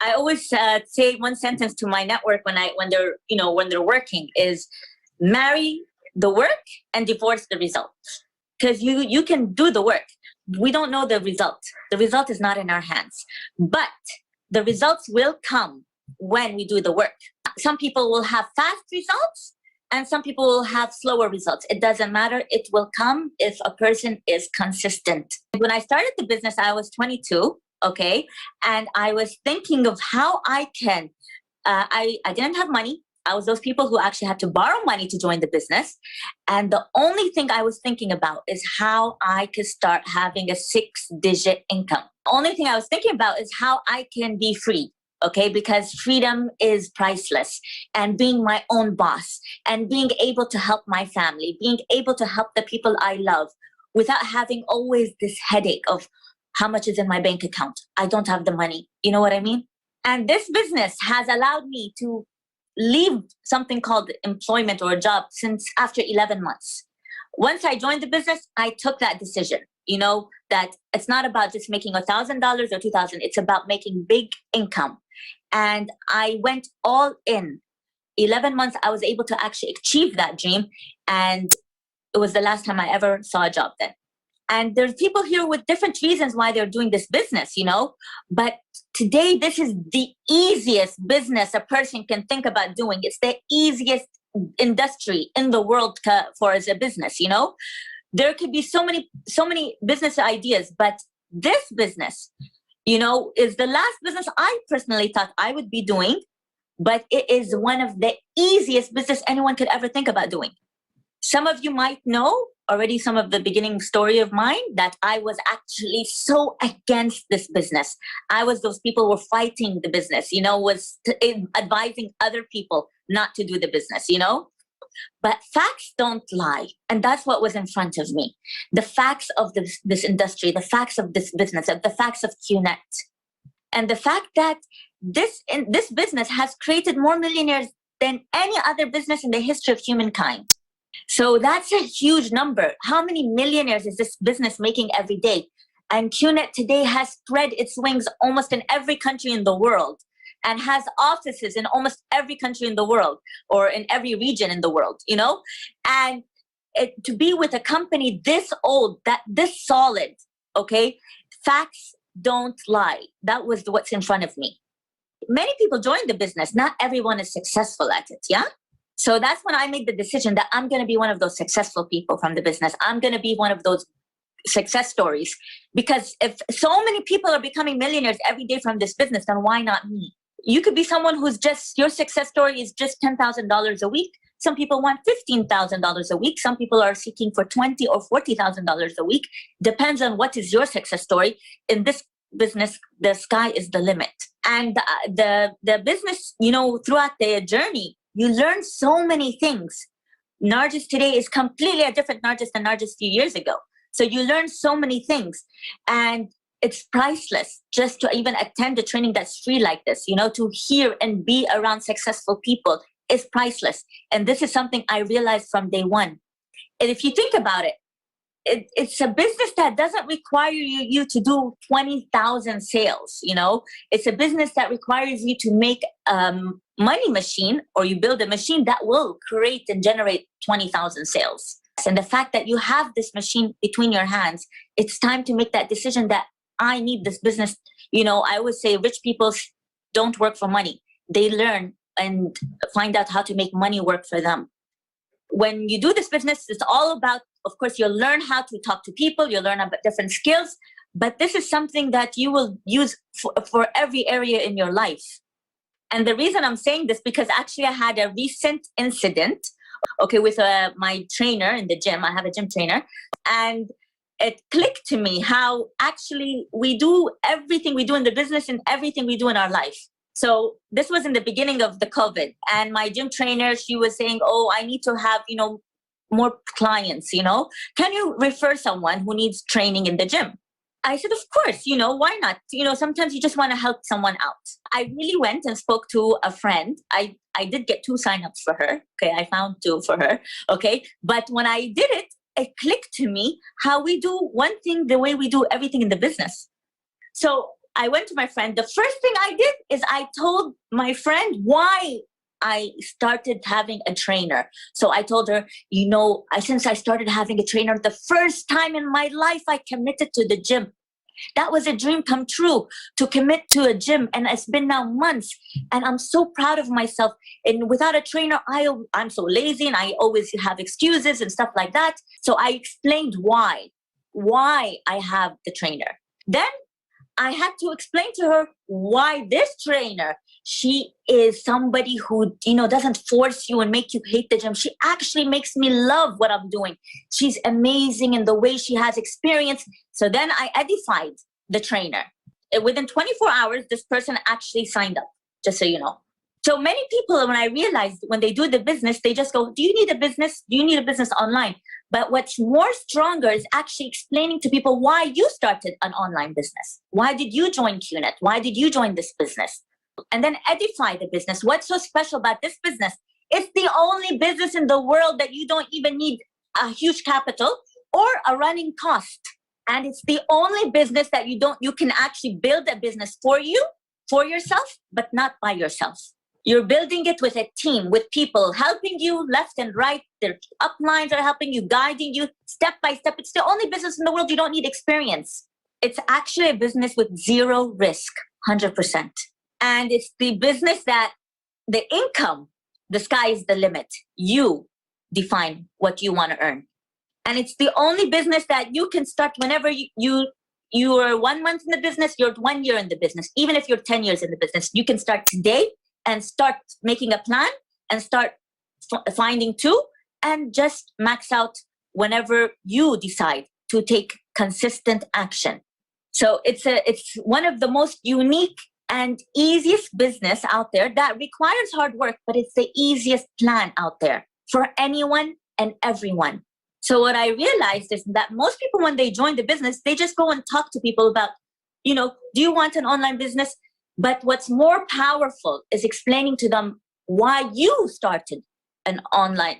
I always say one sentence to my network when they're working is marry the work and divorce the result. Because you can do the work. We don't know the result. The result is not in our hands. But the results will come when we do the work. Some people will have fast results and some people will have slower results. It doesn't matter. It will come if a person is consistent. When I started the business, I was 22, okay? And I was thinking of how I can, I didn't have money. I was those people who actually had to borrow money to join the business. And the only thing I was thinking about is how I could start having a 6-digit income. The only thing I was thinking about is how I can be free. Okay, because freedom is priceless, and being my own boss and being able to help my family, being able to help the people I love without having always this headache of how much is in my bank account. I don't have the money. You know what I mean? And this business has allowed me to leave something called employment or a job since after 11 months. Once I joined the business, I took that decision, that it's not about just making $1,000 or $2,000. It's about making big income. And I went all in. 11 months, I was able to actually achieve that dream. And it was the last time I ever saw a job then. And there's people here with different reasons why they're doing this business, But today, this is the easiest business a person can think about doing. It's the easiest industry in the world for as a business, There could be so many business ideas, but this business, is the last business I personally thought I would be doing, but it is one of the easiest business anyone could ever think about doing. Some of you might know already some of the beginning story of mine that I was actually so against this business. I was those people who were fighting the business, advising other people not to do the business, But facts don't lie. And that's what was in front of me. The facts of this industry, the facts of this business, the facts of QNet. And the fact that this business has created more millionaires than any other business in the history of humankind. So that's a huge number. How many millionaires is this business making every day? And QNet today has spread its wings almost in every country in the world, and has offices in almost every country in the world or in every region in the world, And to be with a company this old, this solid, okay, facts don't lie. That was what's in front of me. Many people join the business. Not everyone is successful at it, yeah? So that's when I made the decision that I'm going to be one of those successful people from the business. I'm going to be one of those success stories. Because if so many people are becoming millionaires every day from this business, then why not me? You could be someone who's your success story is just $10,000 a week. Some people want $15,000 a week. Some people are seeking for $20,000 or $40,000 a week. Depends on what is your success story. In this business, the sky is the limit. And the business, throughout the journey, you learn so many things. Narjis today is completely a different Narjis than Narjis a few years ago. So you learn so many things. And it's priceless just to even attend a training that's free like this, to hear and be around successful people is priceless. And this is something I realized from day one. And if you think about it, it's a business that doesn't require you to do 20,000 sales, It's a business that requires you to make money machine, or you build a machine that will create and generate 20,000 sales. And the fact that you have this machine between your hands, it's time to make that decision that I need this business. I always say rich people don't work for money. They learn and find out how to make money work for them. When you do this business, it's all about, of course, you'll learn how to talk to people, you'll learn about different skills, but this is something that you will use for every area in your life. And the reason I'm saying this, because actually I had a recent incident, with my trainer in the gym. I have a gym trainer, and it clicked to me how actually we do everything we do in the business and everything we do in our life. So this was in the beginning of the COVID, and my gym trainer, she was saying, I need to have, more clients, Can you refer someone who needs training in the gym? I said, of course, why not? Sometimes you just want to help someone out. I really went and spoke to a friend. I did get 2 signups for her. Okay, I found 2 for her. Okay, but when I did it, it clicked to me how we do one thing the way we do everything in the business. So I went to my friend. The first thing I did is I told my friend why I started having a trainer. So I told her, since I started having a trainer, the first time in my life, I committed to the gym. That was a dream come true, to commit to a gym. And it's been now months. And I'm so proud of myself. And without a trainer, I'm so lazy and I always have excuses and stuff like that. So I explained why I have the trainer. Then I had to explain to her why this trainer, she is somebody who, doesn't force you and make you hate the gym. She actually makes me love what I'm doing. She's amazing in the way she has experience. So then I edified the trainer. Within 24 hours, this person actually signed up, just so you know. So many people, when I realized when they do the business, they just go, do you need a business? Do you need a business online? But what's more stronger is actually explaining to people why you started an online business. Why did you join QNet? Why did you join this business? And then edify the business. What's so special about this business? It's the only business in the world that you don't even need a huge capital or a running cost. And it's the only business that you can actually build a business for yourself, but not by yourself. You're building it with a team, with people helping you left and right. Their uplines are helping you, guiding you step by step. It's the only business in the world you don't need experience. It's actually a business with zero risk, 100%. And it's the business that the income, the sky is the limit. You define what you want to earn. And it's the only business that you can start whenever you are 1 month in the business, you're 1 year in the business. Even if you're 10 years in the business, you can start today and start making a plan and start finding two and just max out whenever you decide to take consistent action. So it's one of the most unique and easiest business out there that requires hard work, but it's the easiest plan out there for anyone and everyone. So what I realized is that most people, when they join the business, they just go and talk to people about, do you want an online business? But what's more powerful is explaining to them why you started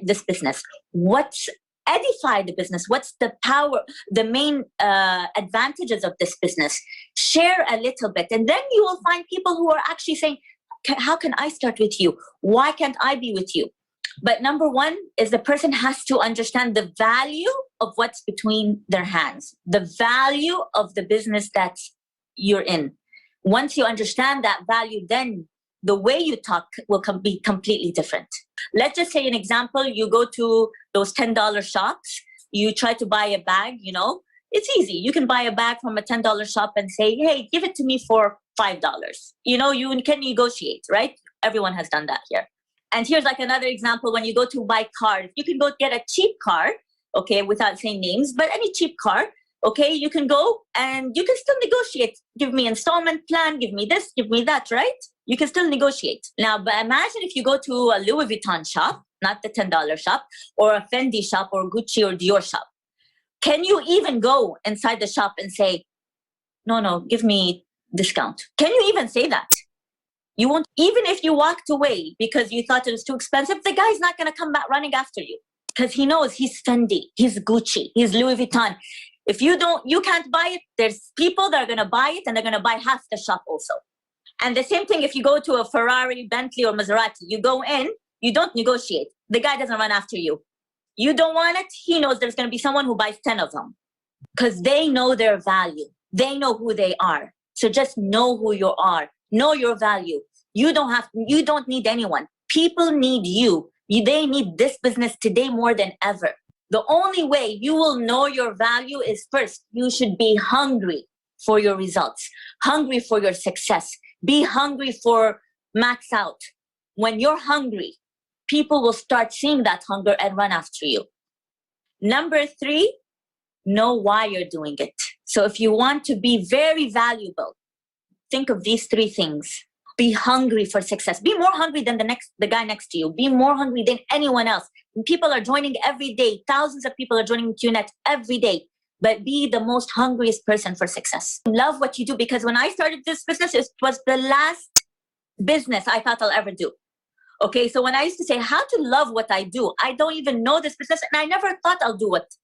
this business. What's edify the business? What's the power, the main advantages of this business? Share a little bit. And then you will find people who are actually saying, how can I start with you? Why can't I be with you? But number one is the person has to understand the value of what's between their hands, the value of the business that you're in. Once you understand that value, then the way you talk will be completely different. Let's just say an example, you go to those $10 shops, you try to buy a bag, it's easy. You can buy a bag from a $10 shop and say, hey, give it to me for $5. You can negotiate, right? Everyone has done that here. And here's like another example. When you go to buy cars, you can go get a cheap car, okay, without saying names, but any cheap car, okay, you can go and you can still negotiate. Give me installment plan, give me this, give me that, right? You can still negotiate. Now, but imagine if you go to a Louis Vuitton shop, not the $10 shop, or a Fendi shop, or Gucci or Dior shop. Can you even go inside the shop and say, no, give me discount? Can you even say that? You won't. Even if you walked away because you thought it was too expensive, the guy's not going to come back running after you because he knows he's Fendi, he's Gucci, he's Louis Vuitton. If you can't buy it, there's people that are going to buy it and they're going to buy half the shop also. And the same thing if you go to a Ferrari, Bentley, or Maserati, you go in, you don't negotiate. The guy doesn't run after you. You don't want it, he knows there's going to be someone who buys 10 of them because they know their value. They know who they are. So just know who you are. Know your value. You don't need anyone. People need you. They need this business today more than ever. The only way you will know your value is first, you should be hungry for your results, hungry for your success. Be hungry for max out. When you're hungry, people will start seeing that hunger and run after you. Number 3, know why you're doing it. So if you want to be very valuable, think of these 3 things. Be hungry for success. Be more hungry than the guy next to you. Be more hungry than anyone else. People are joining every day. Thousands of people are joining QNet every day. But be the most hungriest person for success. Love what you do, because when I started this business, it was the last business I thought I'll ever do. Okay, so when I used to say how to love what I do, I don't even know this business and I never thought I'll do it.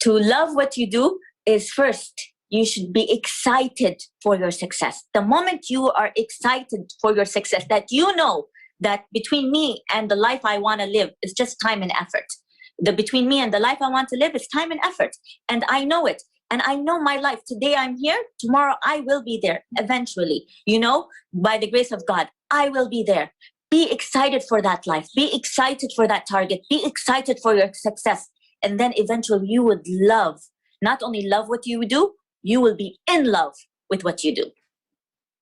To love what you do is first, you should be excited for your success. The moment you are excited for your success, that you know that between me and the life I want to live is just time and effort. Between me and the life I want to live is time and effort. And I know it. And I know my life. Today I'm here. Tomorrow I will be there eventually. By the grace of God, I will be there. Be excited for that life. Be excited for that target. Be excited for your success. And then eventually you would not only love what you do, you will be in love with what you do.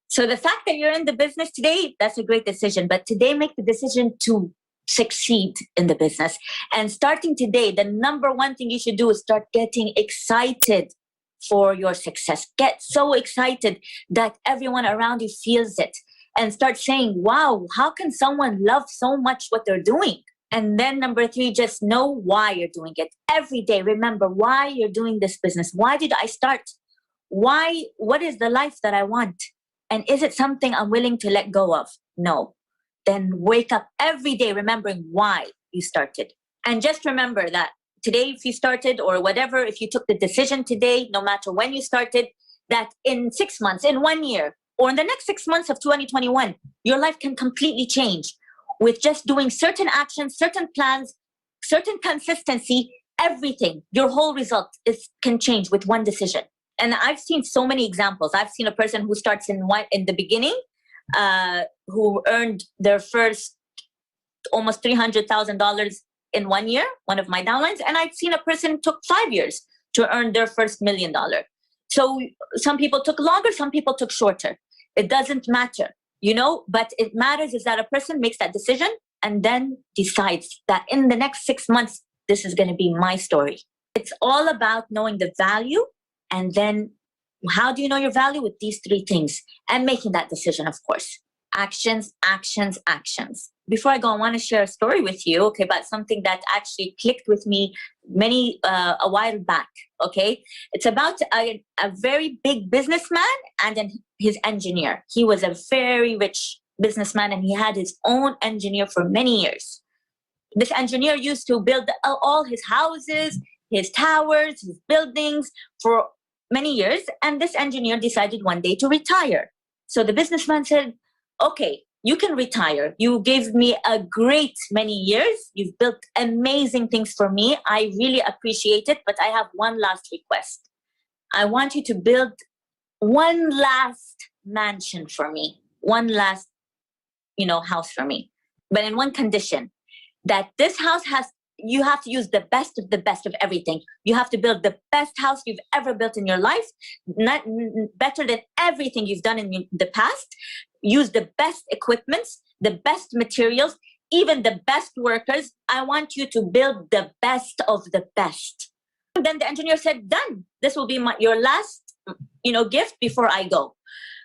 So the fact that you're in the business today, that's a great decision. But today, make the decision to succeed in the business. And starting today, the number one thing you should do is start getting excited for your success. Get so excited that everyone around you feels it. And start saying, wow, how can someone love so much what they're doing? And then number 3, just know why you're doing it. Every day, remember why you're doing this business. Why did I start? Why? What is the life that I want? And is it something I'm willing to let go of? No. Then wake up every day remembering why you started. And just remember that today, if you started or whatever, if you took the decision today, no matter when you started, that in 6 months, in 1 year, or in the next 6 months of 2021, your life can completely change with just doing certain actions, certain plans, certain consistency, everything. Your whole result can change with one decision. And I've seen so many examples. I've seen a person who starts in the beginning, who earned their first almost $300,000 in 1 year, one of my downlines. And I've seen a person who took 5 years to earn their first $1 million. So some people took longer, some people took shorter. It doesn't matter, but it matters is that a person makes that decision and then decides that in the next 6 months, this is going to be my story. It's all about knowing the value. And then how do you know your value? With these 3 things and making that decision, of course. Actions, actions, actions. Before I go, I want to share a story with you, about something that actually clicked with me a while back, It's about a very big businessman and then his engineer. He was a very rich businessman and he had his own engineer for many years. This engineer used to build all his houses, his towers, his buildings for many years. And this engineer decided one day to retire. So the businessman said, okay, you can retire. You gave me a great many years. You've built amazing things for me. I really appreciate it. But I have one last request. I want you to build one last mansion for me. One last, house for me. But in one condition, that this house you have to use the best of everything. You have to build the best house you've ever built in your life, not better than everything you've done in the past. Use the best equipments, the best materials, even the best workers. I want you to build the best of the best. And then the engineer said, done. This will be your last, gift before I go.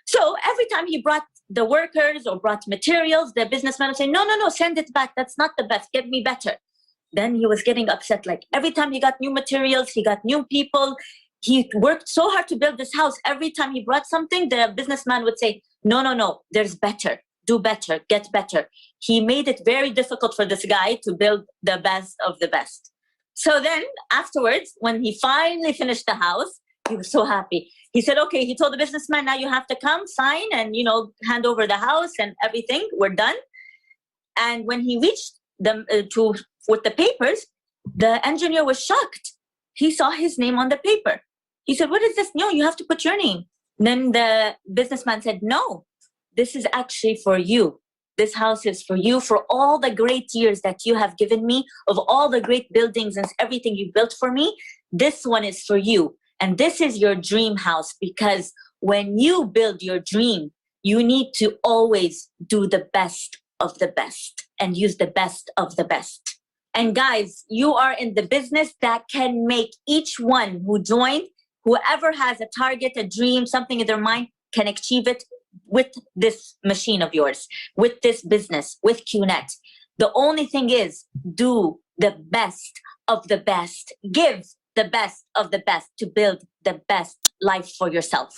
So every time he brought the workers or brought materials, the businessman would say, no, send it back. That's not the best. Get me better. Then he was getting upset. Like every time he got new materials, he got new people. He worked so hard to build this house. Every time he brought something, the businessman would say, no, there's better. Do better. Get better. He made it very difficult for this guy to build the best of the best. So then afterwards, when he finally finished the house, he was so happy. He said, okay, he told the businessman, now you have to come, sign, and, hand over the house and everything. We're done. And when he reached with the papers, the engineer was shocked. He saw his name on the paper. He said, what is this? No, you have to put your name. Then the businessman said, no, this is actually for you. This house is for you, for all the great years that you have given me, of all the great buildings and everything you built for me. This one is for you. And this is your dream house, because when you build your dream, you need to always do the best of the best and use the best of the best. And guys, you are in the business that can make each one who joined, whoever has a target, a dream, something in their mind, can achieve it with this machine of yours, with this business, with QNet. The only thing is, do the best of the best. Give the best of the best to build the best life for yourself.